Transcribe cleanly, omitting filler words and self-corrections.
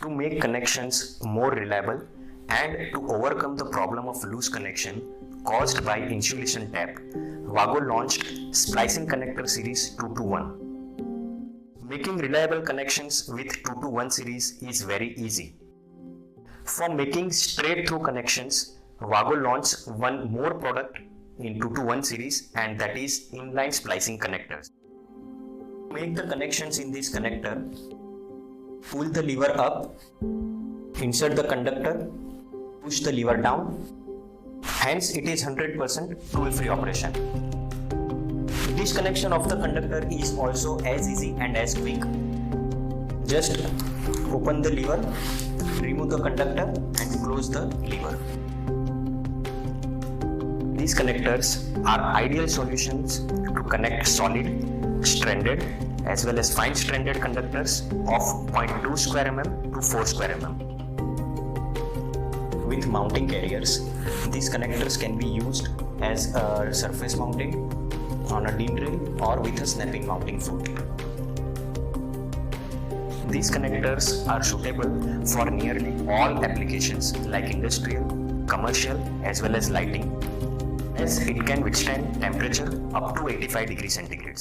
To make connections more reliable and to overcome the problem of loose connection caused by insulation tap, WAGO launched Splicing Connector Series 221. Making reliable connections with 221 series is very easy. For making straight through connections, WAGO launched one more product in 221 series, and that is Inline Splicing Connectors. To make the connections in this connector, pull the lever up, insert the conductor, push the lever down, hence it is 100% tool-free operation. Disconnection of the conductor is also as easy and as quick. Just open the lever, remove the conductor and close the lever. These connectors are ideal solutions to connect solid, stranded as well as fine stranded conductors of 0.2 square mm to 4 square mm. With mounting carriers, these connectors can be used as a surface mounting on a DIN rail or with a snapping mounting foot. These connectors are suitable for nearly all applications like industrial, commercial as well as lighting, as it can withstand temperature up to 85 degrees centigrade.